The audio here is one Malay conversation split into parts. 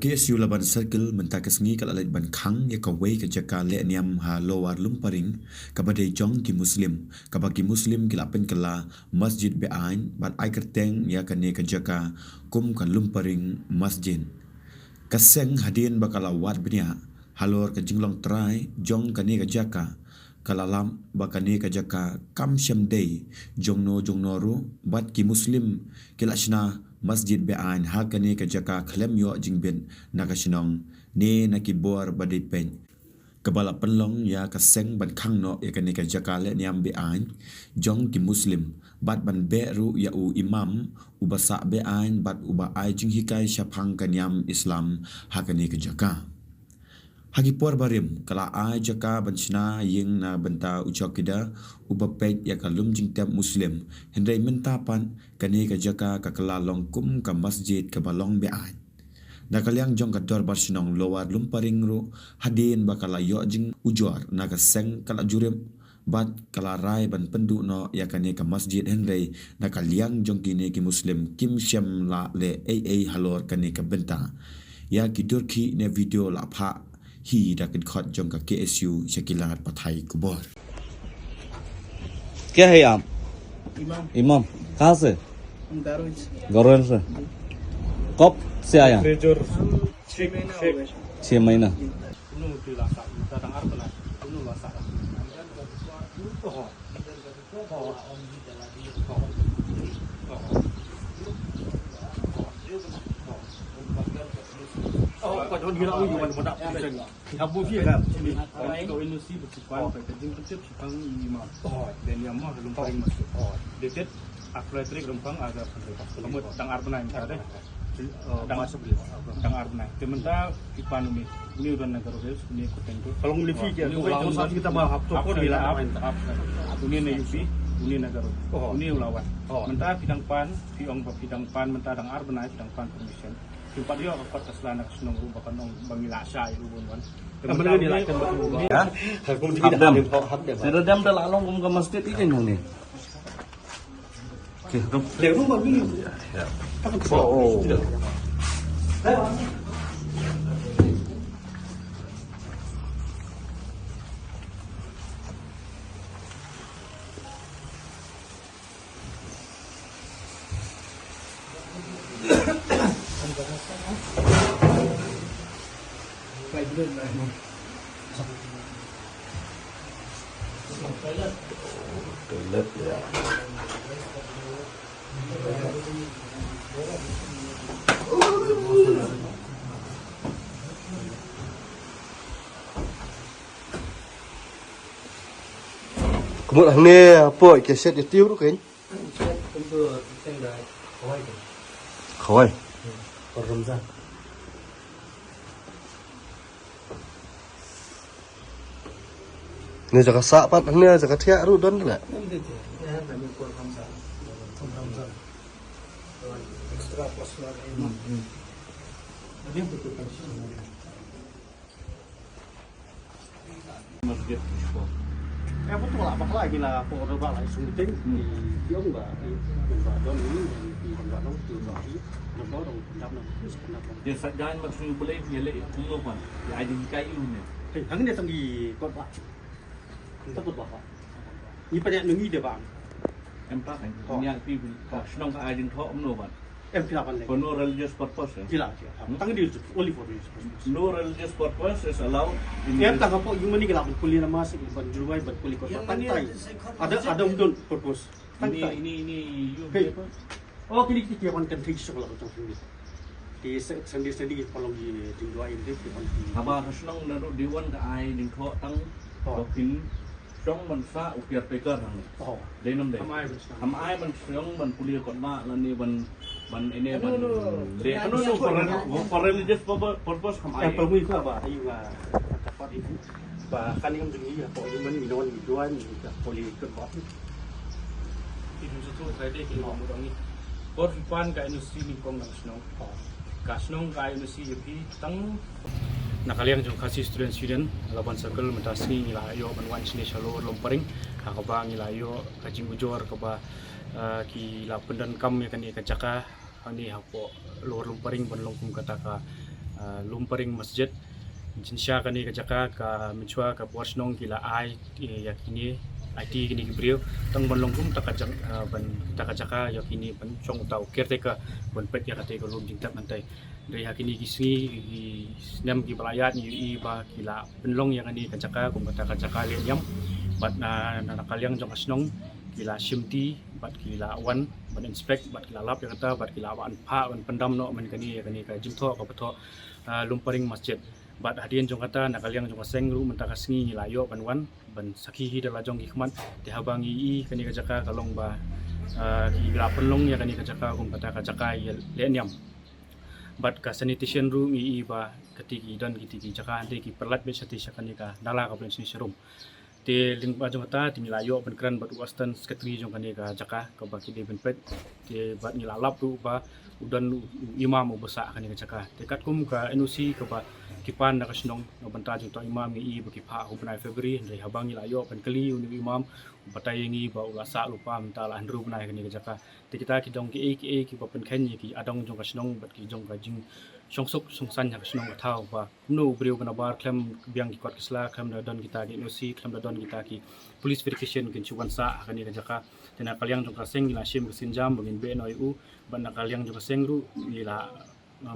KSU laban circle mentakas ngi kala ban khang ya kawai ka jaka le niam ha lowar lumparing kabadai jong ki muslim kabaki muslim kilapen kala masjid be ain bat ai kerteng ya kane ka jaka kum kan lumparing masjid kaseng hadin bakala wat benya halor ka jinglong trai jong kane ka jaka kalalam bakane ka jaka kam syam day jongno ru bat ki muslim kilashna masjid be ain hakane ka jaka khlem yo jingbin nakashnong ne nakibor badai pen kabala penlong ya kaseng ban khang no ya kane ka jaka le niam be ain jong ki muslim bat ban be ru ya u imam ubasa be ain bat uba ai jing hikai syapang kanyam islam hakane ka jaka hagi por barim kala ai jaka banchna ying na banta uchokida ubapet ya kalum jingtem muslim hendai mentapan kani ka jaka ka kala longkum ka masjid ka balong be ai na kalyang jong ka dor barsinong lowar lumparing ru hadin bakala yo jing ujor na ka seng kala jurim bat kala rai ban pendu no ya kani ka masjid hendai na kalyang jong kini ki muslim kim syam la le ai halor kani ka benta ya ki durki ne video la pha hi dakin khot jong ka KSU Shakilat Pathai Kubor क्या है आप इमाम इमाम कहाँ से दारुज गौरव से कब से आया हम 6 महीना हो गए 6 महीना Còn như nàoอยู่มันบ่ดับจังครับบ่พี่ครับมีก็อินดูซีบ่สิquanไปจริงๆสิฟังอีมาเดนยามมาลงไปมาเด็ดakreditasi lempang ada kamu tang arbana yang ada tang masuk tang arbana sementara ipanumi ini udah negara Wales ini kutentu kalau lebih ya kalau saat kita bahas apa bila ini UP ini negara ini lawan mentah bidang pan bidang pan mentah tang arbana bidang pan permission tempat dia kot keselana senong bahkan nong bangila sai ubun kemudian dilakukan betul ya Sedam dah lalong kum ke masjid ini nih oke Lewat rumah ini. oh toilet ya Kemudian ni apa keset dia tiu tu kan? khói Ramzan. Ni jaga sak pat ni jaga tiak ru don tak? Masjid. Em betul lah, bakal lagi lah, pokoknya bakal sunting di ông và don ini di tempat dong di bawah nomor dong jam Dia jangan maksud boleh dia lek umur kan. Dia ada kayu ni. Hang ni tanggi kot pak. Takut bapak. Ni banyak nengi dia bang. Em tak kan. Yang pi senang ka ada thok umur kan. Em pilapan lagi. For no religious purpose. Pila dia. Tanggi dia only for this. No religious purpose is allowed in Em tak apa yung mani kelap kuliah nama sih ban juruai ban kuliah kot pantai. Ada undun purpose. ini Hey. Oh kini kita kan kan fix sekolah macam ni. Di sendiri kalau di juruai ini kita kan. Haba senang naruh dewan ka ai ding thok tang dokin trong man sa ukiat peker hang. Oh. Dei nam dei. Amai betul. Ham ai man senang ban kuliah kot ma lan ni ban ini ban de for religious purpose ham ai. Yang perlu itu apa? Ayu dapat itu. Bahkan yang begini apa yang mana minuman juruai ni boleh ikut buat. Itu satu saya dek ini orang ni. Kor pan ka industri ni kong nang senong. Kasnong ka industri yepi tang nakaliang jong kasih student laban circle mentasi ngilayo banwan sini shalom lomparing hakaba ngilayo kajing ujor kaba ki lapendan kam ya kan ikan caka ani hapo lor lomparing ban longkum kata ka lumparing masjid jinsya kani ka jaka ka michwa ka borsnong kila ai yakini IT kini gibriu tang banlongkum takajang ban takajaka yakini ban chong tau kerteka ban pet ya kate ko lum jingtak nantai dari hakini gisni nem ki balayat ni ba kila penlong yang ani kajaka kum kajaka le yam bat na kaliang jong asnong kila shimti bat kila wan ban inspect bat kila lap yang kata bat kila wan pha ban pendam no man kani ka jingtho ka patho lumparing masjid bat hadian jong kata nak kaliang jong sengru mentakas ngi layo ban sakhi hi dala jong hikmat te habangi i kani ka jaka kalong ba ki gra penlong ya kani ka jaka kum kata ka jaka le nyam bat ka sanitation room i ba ketiki dan kitiki jaka ande ki perlat be sati sakani ka dala ka plan serum te ling ba jong kata ti layo ban kran bat western secretary jong kani ka jaka ka ba ki de ben pet te bat ni lalap tu ba udan imam ubasa kani ka jaka tekat kum ka NOC ka ba kipan na kasnong banta jung to imam ngi ba kipa ko banai February dari habang layo ban kali uni imam batai ngi ba ulasa lupa menta la andru banai kani ka jaka te kita ki dong ki ba pen khen ki adong jong kasnong bat ki jong ka jing songsuk songsan ya kasnong thau ba nu breu bana bar klem biang ki kot kisla klem da don kita ki NOC klem da don kita ki police verification kin chuan sa kani ka jaka tena kaliang jong ka seng la shim sinjam bangin be noiu ban kaliang jong ka sengru ni la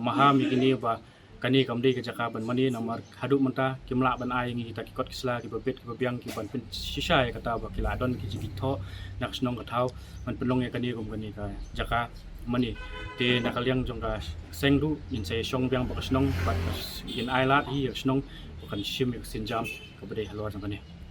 maha mi kini ba kani kamde ke jaka ban mani namar haduk menta kimla ban ai ngi kita kikot kisla ki babet ki babiang ki ban pen shisha ya kata ba kila don ki jigitho nak snong ka thau man penlong ya kani kum kani ka jaka mani te nakaliang jong ka sengru in se shong biang ba snong bat in ai lat hi snong kan shim sinjam ka bade halwa jong kani